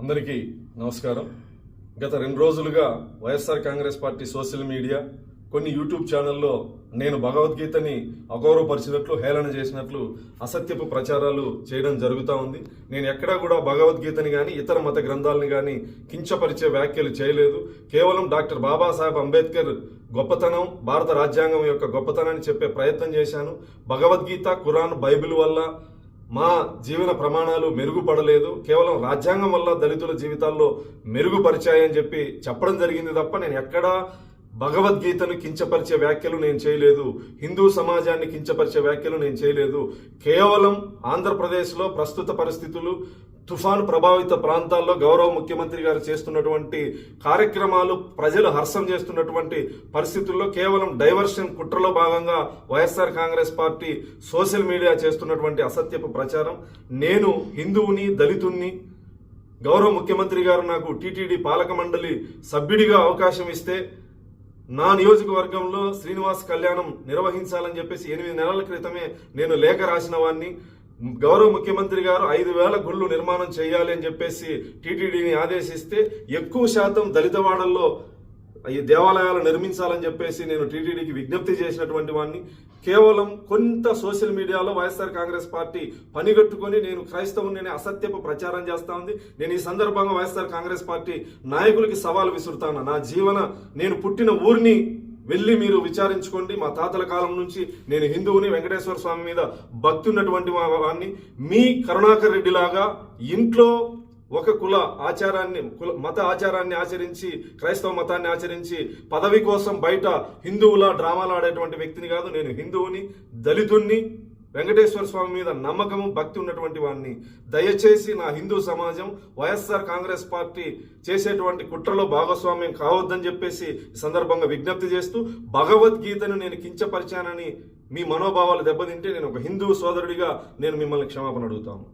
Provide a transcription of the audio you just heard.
అందరికీ నమస్కారం. గత 2 రోజులుగా YSR Congress party social media కొన్ని యూట్యూబ్ ఛానల్లో నేను భగవద్గీతని అగౌరవపరిచినట్లు, హేళన చేసినట్లు అసత్యపు ప్రచారాలు చేయడం జరుగుతూ ఉంది. నేను ఎక్కడా కూడా భగవద్గీతని కానీ ఇతర మత గ్రంథాలని కానీ కించపరిచే వ్యాఖ్యలు చేయలేదు. కేవలం డాక్టర్ బాబాసాహెబ్ అంబేద్కర్ గొప్పతనం, భారత రాజ్యాంగం యొక్క గొప్పతనాన్ని చెప్పే ప్రయత్నం చేశాను. భగవద్గీత, ఖురాన్, బైబిల్ వల్ల మా జీవన ప్రమాణాలు మెరుగుపడలేదు, కేవలం రాజ్యాంగం వల్ల దళితుల జీవితాల్లో మెరుగుపరిచాయని చెప్పడం జరిగింది తప్ప నేను ఎక్కడా భగవద్గీతను కించపరిచే వ్యాఖ్యలు నేను చేయలేదు. హిందూ సమాజాన్ని కించపరిచే వ్యాఖ్యలు నేను చేయలేదు. కేవలం ఆంధ్రప్రదేశ్లో ప్రస్తుత పరిస్థితులు, తుఫాను ప్రభావిత ప్రాంతాల్లో గౌరవ ముఖ్యమంత్రి గారు చేస్తున్నటువంటి కార్యక్రమాలు, ప్రజలు హర్షం చేస్తున్నటువంటి పరిస్థితుల్లో కేవలం డైవర్షన్ కుట్రలో భాగంగా YSR Congress party social media చేస్తున్నటువంటి అసత్యపు ప్రచారం. నేను హిందువుని, దళితుణ్ణి. గౌరవ ముఖ్యమంత్రి గారు నాకు టీటీడీ పాలక మండలి సభ్యుడిగా అవకాశం ఇస్తే నా నియోజకవర్గంలో శ్రీనివాస్ కళ్యాణం నిర్వహించాలని 8 నెలల క్రితమే నేను లేఖ రాసిన వాడిని. గౌరవ ముఖ్యమంత్రి గారు 5,000 గుళ్ళు నిర్మాణం చేయాలి అని టీటీడీని ఆదేశిస్తే ఎక్కువ శాతం దళితవాడల్లో ఈ దేవాలయాలు నిర్మించాలని నేను టీటీడీకి విజ్ఞప్తి చేసినటువంటి వాడిని. కేవలం కొంత సోషల్ మీడియాలో వైఎస్ఆర్ కాంగ్రెస్ పార్టీ పనిగట్టుకొని నేను క్రైస్తవుని అసత్యపు ప్రచారం చేస్తా ఉంది. నేను ఈ సందర్భంగా వైఎస్ఆర్ కాంగ్రెస్ పార్టీ నాయకులకి సవాల్ విసురుతాను. నేను పుట్టిన ఊరిని వెళ్ళి మీరు విచారించుకోండి. మా తాతల కాలం నుంచి నేను హిందువుని, వెంకటేశ్వర స్వామి మీద భక్తి ఉన్నటువంటి వాడిని. మీ కరుణాకర్ రెడ్డి లాగా ఇంట్లో ఒక మత ఆచారాన్ని ఆచరించి, క్రైస్తవ మతాన్ని ఆచరించి పదవి కోసం బయట హిందువుల డ్రామాలు ఆడేటువంటి వ్యక్తిని కాదు. నేను హిందువుని, దళితుణ్ణి, వెంకటేశ్వర స్వామి మీద నమ్మకము, భక్తి ఉన్నటువంటి వాడిని. దయచేసి నా హిందూ సమాజం వైఎస్ఆర్ కాంగ్రెస్ పార్టీ చేసేటువంటి కుట్రలో భాగస్వామ్యం కావద్దని సందర్భంగా విజ్ఞప్తి చేస్తూ, భగవద్గీతను నేను కించపరిచానని మీ మనోభావాలు దెబ్బతింటే నేను ఒక హిందూ సోదరుడిగా నేను మిమ్మల్ని క్షమాపణ అడుగుతాను.